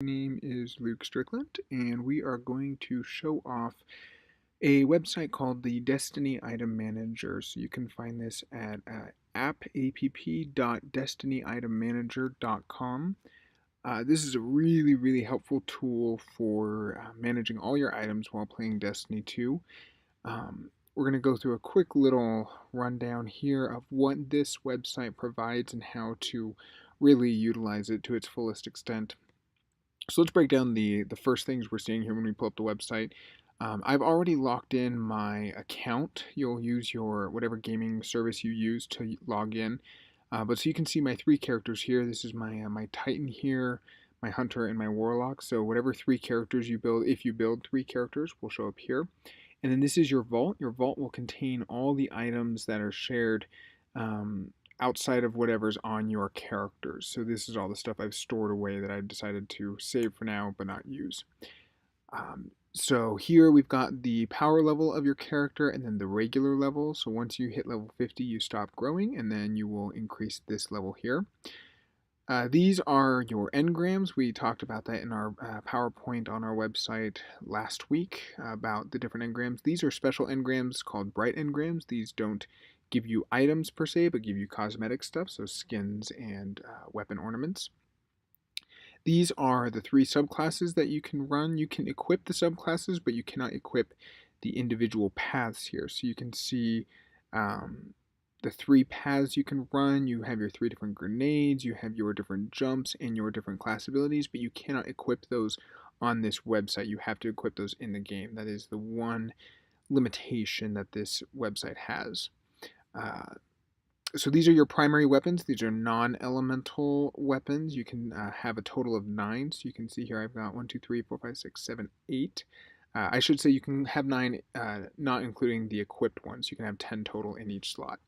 My name is Luke Strickland, and we are going to show off a website called the Destiny Item Manager. So you can find this at app.destinyitem.manager.com. This is a really helpful tool for managing all your items while playing Destiny 2. We're going to go through a quick little rundown here of what this website provides and how to really utilize it to its fullest extent. So let's break down the first things we're seeing here when we pull up the website. I've already logged in my account. You'll use your whatever gaming service you use to log in. But so you can see my three characters here. This is my Titan here, my Hunter, and my Warlock. So whatever three characters you build, if you build three characters, will show up here. And then this is your vault. Your vault will contain all the items that are shared outside of whatever's on your characters. So this is all the stuff I've stored away that I decided to save for now but not use. So here we've got the power level of your character and then the regular level. So once you hit level 50, you stop growing, and then you will increase this level here. These are your engrams. We talked about that in our PowerPoint on our website last week about the different engrams. These are special engrams called bright engrams. These don't give you items per se, but give you cosmetic stuff, so skins and weapon ornaments. These are the three subclasses that you can run. You can equip the subclasses, but you cannot equip the individual paths here. So you can see the three paths you can run. You have your three different grenades, you have your different jumps, and your different class abilities, but you cannot equip those on this website. You have to equip those in the game. That is the one limitation that this website has. So these are your primary weapons. These are non-elemental weapons. You can have a total of 9. So you can see here I've got 1, 2, 3, 4, 5, 6, 7, 8. I should say you can have 9, not including the equipped ones. You can have 10 total in each slot.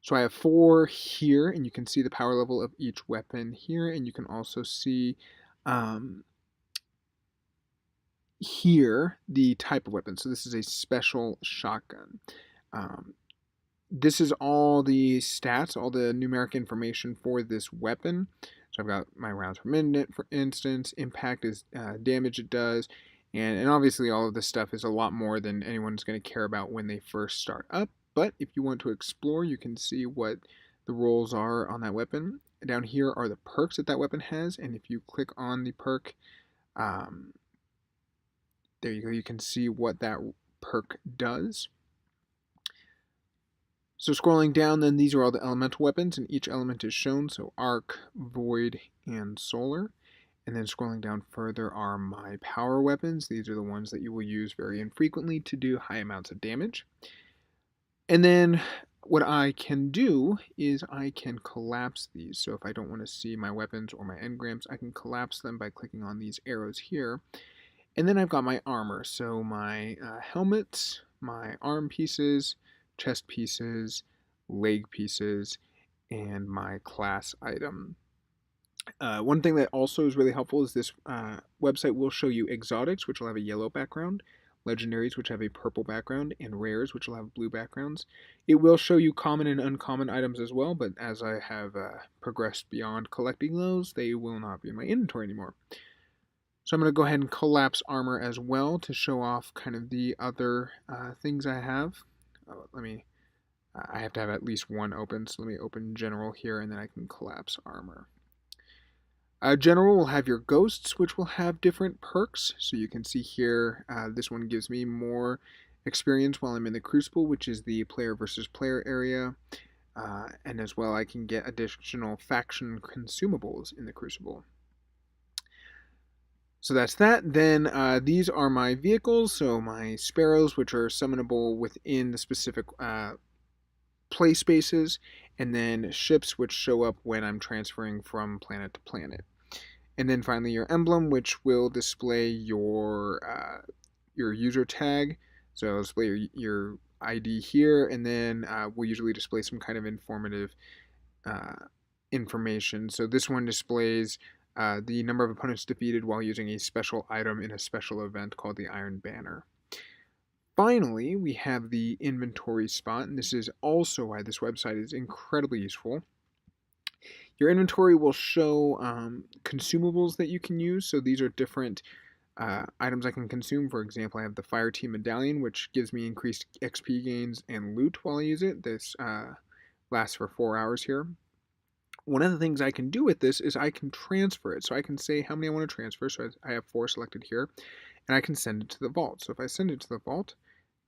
So I have 4 here, and you can see the power level of each weapon here, and you can also see here the type of weapon. So this is a special shotgun. This is all the stats, all the numeric information for this weapon. So I've got my rounds per minute, for instance, impact is damage it does, and obviously all of this stuff is a lot more than anyone's going to care about when they first start up. But if you want to explore, you can see what the rolls are on that weapon. Down here are the perks that weapon has, and if you click on the perk, there you go, you can see what that perk does. So scrolling down, then these are all the elemental weapons, and each element is shown. So arc, void, and solar. And then scrolling down further are my power weapons. These are the ones that you will use very infrequently to do high amounts of damage. And then what I can do is I can collapse these. So if I don't want to see my weapons or my engrams, I can collapse them by clicking on these arrows here. And then I've got my armor. So my helmets, my arm pieces, chest pieces, leg pieces, and my class item. One thing that also is really helpful is this website will show you exotics, which will have a yellow background, legendaries, which have a purple background, and rares, which will have blue backgrounds. It will show you common and uncommon items as well, but as I have progressed beyond collecting those, they will not be in my inventory anymore. So I'm going to go ahead and collapse armor as well to show off kind of the other things I have. I have to have at least one open, so let me open general here, and then I can collapse armor. General will have your ghosts, which will have different perks. So you can see here, this one gives me more experience while I'm in the Crucible, which is the player versus player area. And as well, I can get additional faction consumables in the Crucible. So that's that. Then these are my vehicles. So my sparrows, which are summonable within the specific play spaces, and then ships, which show up when I'm transferring from planet to planet. And then finally your emblem, which will display your user tag. So it'll display your ID here, and then we'll usually display some kind of informative information. So this one displays the number of opponents defeated while using a special item in a special event called the Iron Banner. Finally, we have the inventory spot, and this is also why this website is incredibly useful. Your inventory will show consumables that you can use. So these are different items I can consume. For example, I have the Fire Team Medallion, which gives me increased XP gains and loot while I use it. This lasts for 4 hours here. One of the things I can do with this is I can transfer it. So I can say how many I want to transfer. So I have 4 selected here, and I can send it to the vault. So if I send it to the vault,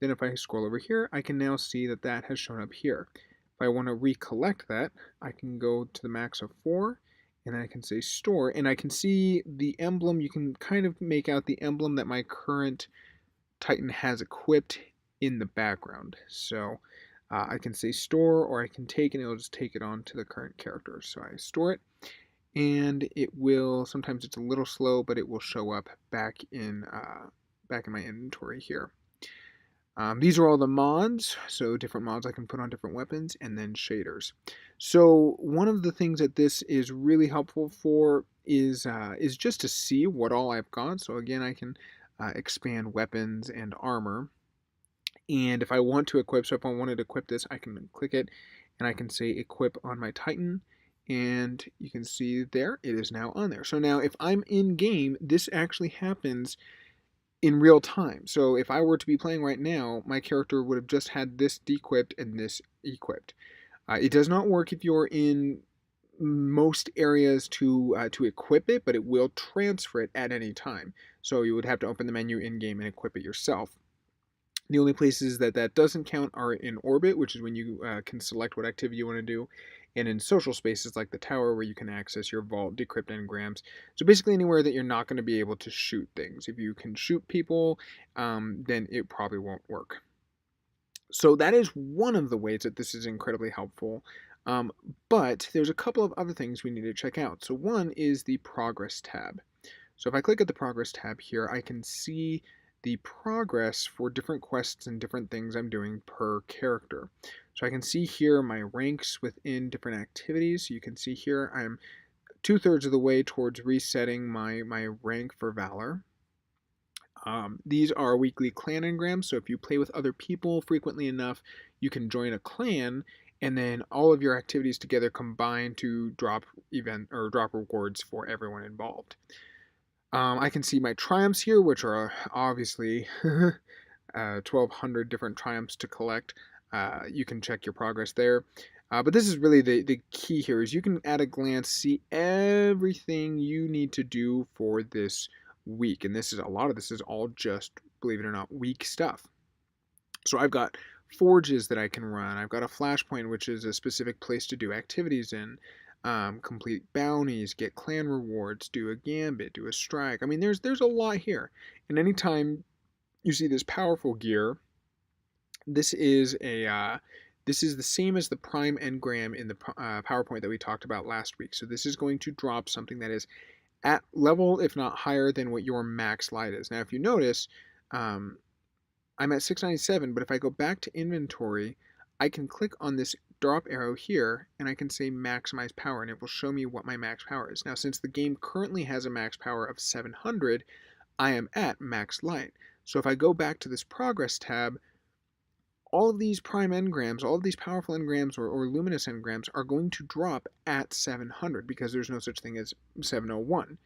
then if I scroll over here, I can now see that that has shown up here. If I want to recollect that, I can go to the max of 4, and I can say store, and I can see the emblem. You can kind of make out the emblem that my current Titan has equipped in the background. So I can say store, or I can take, and it'll just take it on to the current character. So I store it, and it will, sometimes it's a little slow, but it will show up back in my inventory here. These are all the mods, so different mods I can put on different weapons, and then shaders. So one of the things that this is really helpful for is just to see what all I've got. So again, I can expand weapons and armor. And if I want to equip, so if I wanted to equip this, I can click it, and I can say equip on my Titan, and you can see there, it is now on there. So now if I'm in game, this actually happens in real time. So if I were to be playing right now, my character would have just had this dequipped and this equipped. It does not work if you're in most areas to equip it, but it will transfer it at any time. So you would have to open the menu in game and equip it yourself. The only places that that doesn't count are in orbit, which is when you can select what activity you want to do, and in social spaces like the tower, where you can access your vault, decrypt engrams. So basically anywhere that you're not going to be able to shoot things. If you can shoot people, then it probably won't work. So that is one of the ways that this is incredibly helpful. But there's a couple of other things we need to check out. So one is the progress tab. So if I click at the progress tab here, I can see the progress for different quests and different things I'm doing per character. So I can see here my ranks within different activities. You can see here I'm 2/3 of the way towards resetting my rank for Valor. These are weekly clan engrams, so if you play with other people frequently enough, you can join a clan, and then all of your activities together combine to drop rewards for everyone involved. I can see my triumphs here, which are obviously 1,200 different triumphs to collect. You can check your progress there. But this is really the key here, is you can at a glance see everything you need to do for this week. And a lot of this is all just, believe it or not, week stuff. So I've got forges that I can run. I've got a flashpoint, which is a specific place to do activities in. Complete bounties, get clan rewards, do a gambit, do a strike. I mean, there's a lot here. And anytime you see this powerful gear, this is the same as the prime engram in the PowerPoint that we talked about last week. So this is going to drop something that is at level, if not higher, than what your max light is. Now, if you notice, I'm at 697, but if I go back to inventory, I can click on this drop arrow here, and I can say maximize power, and it will show me what my max power is. Now, since the game currently has a max power of 700, I am at max light. So if I go back to this progress tab, all of these prime engrams, all of these powerful engrams or luminous engrams are going to drop at 700 because there's no such thing as 701.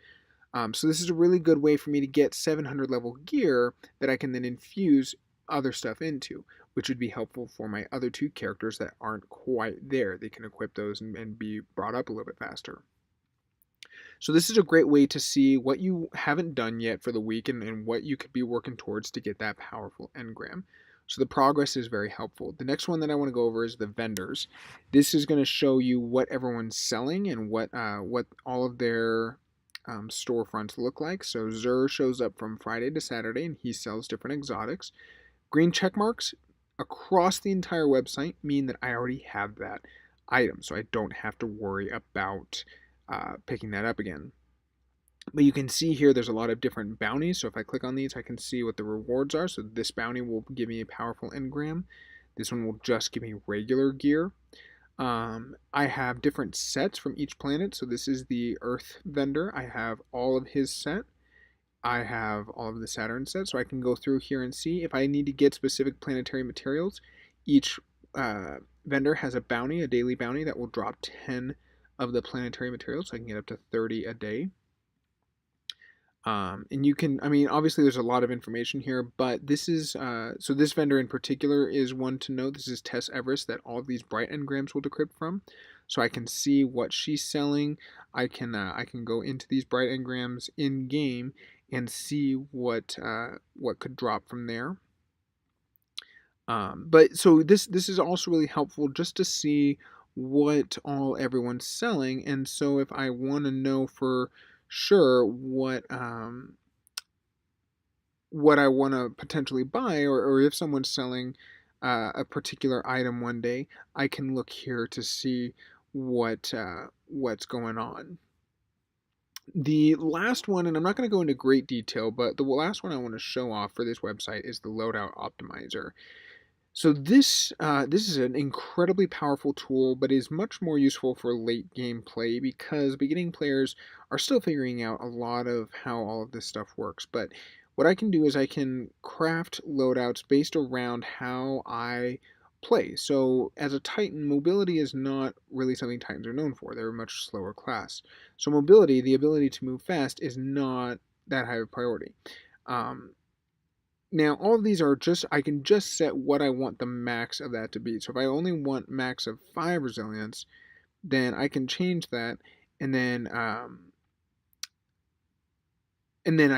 So this is a really good way for me to get 700 level gear that I can then infuse other stuff into, which would be helpful for my other 2 characters that aren't quite there. They can equip those and be brought up a little bit faster. So this is a great way to see what you haven't done yet for the week and what you could be working towards to get that powerful engram. So the progress is very helpful. The next one that I want to go over is the vendors. This is going to show you what everyone's selling and what all of their storefronts look like. So Zur shows up from Friday to Saturday, and he sells different exotics. Green check marks across the entire website mean that I already have that item, so I don't have to worry about picking that up again. But you can see here there's a lot of different bounties, so if I click on these, I can see what the rewards are. So this bounty will give me a powerful engram. This one will just give me regular gear. I have different sets from each planet. So this is the Earth vendor. I have all of his set. I have all of the Saturn set. So I can go through here and see if I need to get specific planetary materials. Each vendor has a bounty, a daily bounty that will drop 10 of the planetary materials, so I can get up to 30 a day. And you can, I mean, obviously there's a lot of information here, but this is, so this vendor in particular is one to know. This is Tess Everest that all of these bright engrams will decrypt from. So I can see what she's selling. I can go into these bright engrams in game and see what could drop from there. But so this is also really helpful just to see what all everyone's selling. And so if I want to know for sure what I want to potentially buy, or if someone's selling a particular item one day, I can look here to see what's going on. The last one, and I'm not going to go into great detail, but the last one I want to show off for this website is the Loadout Optimizer. So this is an incredibly powerful tool, but is much more useful for late game play because beginning players are still figuring out a lot of how all of this stuff works. But what I can do is I can craft loadouts based around how I play. So as a Titan, mobility is not really something Titans are known for. They're a much slower class. So mobility, the ability to move fast, is not that high of a priority. Now, all of these are just, I can just set what I want the max of that to be. So if I only want max of 5 resilience, then I can change that, and then I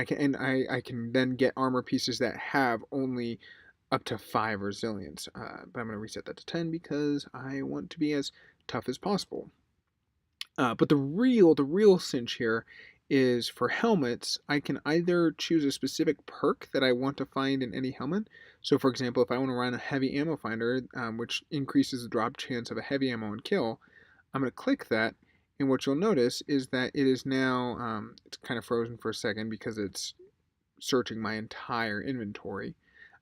can then get armor pieces that have only up to 5 resilience. But I'm going to reset that to 10 because I want to be as tough as possible. But the real cinch here is for helmets. I can either choose a specific perk that I want to find in any helmet. So for example, if I want to run a heavy ammo finder, which increases the drop chance of a heavy ammo and kill, I'm going to click that, and what you'll notice is that it is now, it's kind of frozen for a second because it's searching my entire inventory.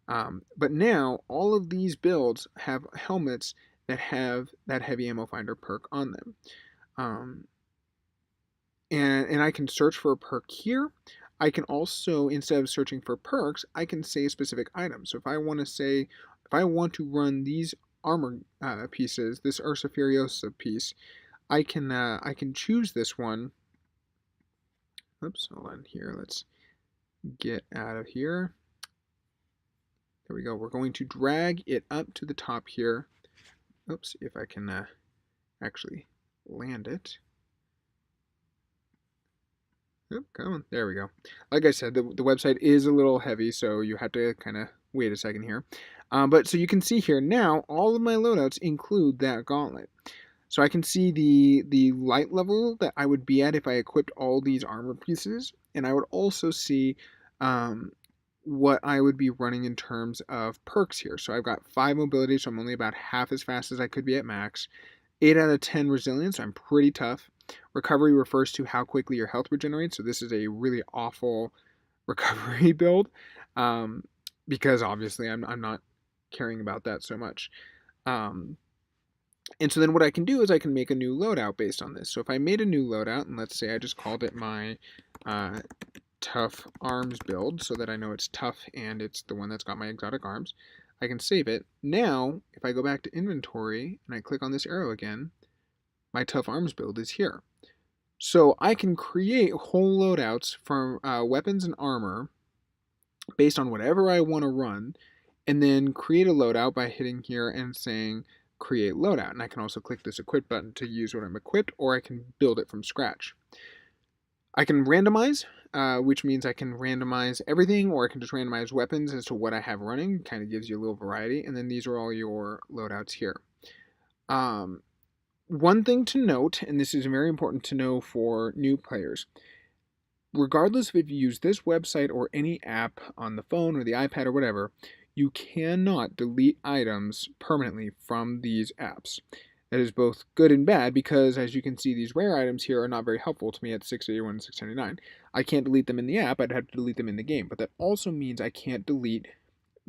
But now all of these builds have helmets that have that heavy ammo finder perk on them. And I can search for a perk here. I can also, instead of searching for perks, I can say specific items. So if I want to say, if I want to run these armor pieces, this Ursa Furiosa piece, I can choose this one. Oops, hold on here. Let's get out of here. There we go. We're going to drag it up to the top here. Oops, if I can actually land it. Oh, come on. There we go. Like I said, the website is a little heavy, so you have to kind of wait a second here. But so you can see here now, all of my loadouts include that gauntlet. So I can see the light level that I would be at if I equipped all these armor pieces, and I would also see what I would be running in terms of perks here. So I've got 5 mobility, so I'm only about half as fast as I could be at max. 8 out of 10 resilience, so I'm pretty tough. Recovery refers to how quickly your health regenerates, so this is a really awful recovery build because obviously I'm not caring about that so much. And so then what I can do is I can make a new loadout based on this. So if I made a new loadout, and let's say I just called it my tough arms build so that I know it's tough and it's the one that's got my exotic arms, I can save it. Now, if I go back to inventory and I click on this arrow again, my tough arms build is here. So I can create whole loadouts from weapons and armor based on whatever I want to run, and then create a loadout by hitting here and saying create loadout. And I can also click this equip button to use what I'm equipped, or I can build it from scratch. I can randomize, which means I can randomize everything, or I can just randomize weapons as to what I have running. Kind of gives you a little variety. And then these are all your loadouts here. One thing to note, and this is very important to know for new players, regardless if you use this website or any app on the phone or the iPad or whatever, you cannot delete items permanently from these apps. That is both good and bad because, as you can see, these rare items here are not very helpful to me at 681 and 679. I can't delete them in the app, I'd have to delete them in the game, but that also means I can't delete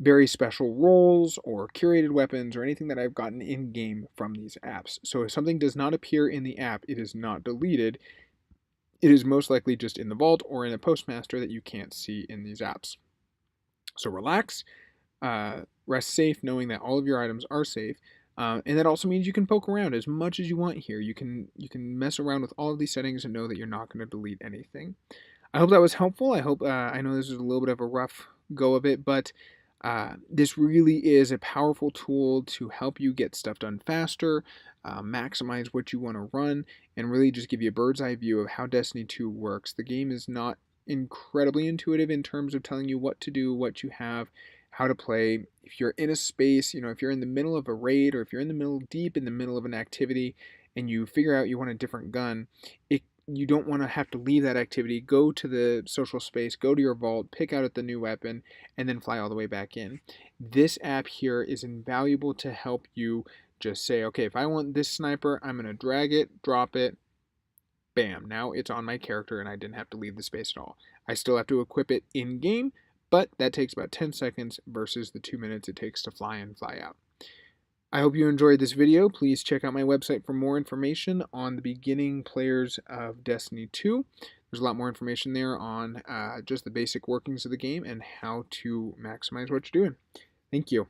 very special roles or curated weapons or anything that I've gotten in-game from these apps. So if something does not appear in the app, it is not deleted. It is most likely just in the vault or in a postmaster that you can't see in these apps. So relax, rest safe knowing that all of your items are safe. And that also means you can poke around as much as you want here. You can mess around with all of these settings and know that you're not going to delete anything. I hope that was helpful. I know this is a little bit of a rough go of it, but this really is a powerful tool to help you get stuff done faster, maximize what you want to run, and really just give you a bird's eye view of how Destiny 2 works. The game is not incredibly intuitive in terms of telling you what to do, what you have, how to play. If you're in a space, if you're in the middle of a raid or if you're in the middle, deep in the middle of an activity, and you figure out you want a different gun, you don't want to have to leave that activity, go to the social space, go to your vault, pick out the new weapon, and then fly all the way back in. This app here is invaluable to help you just say, okay, if I want this sniper, I'm going to drag it, drop it, bam, now it's on my character and I didn't have to leave the space at all. I still have to equip it in game, but that takes about 10 seconds versus the 2 minutes it takes to fly in, fly out. I hope you enjoyed this video. Please check out my website for more information on the beginning players of Destiny 2. There's a lot more information there on just the basic workings of the game and how to maximize what you're doing. Thank you.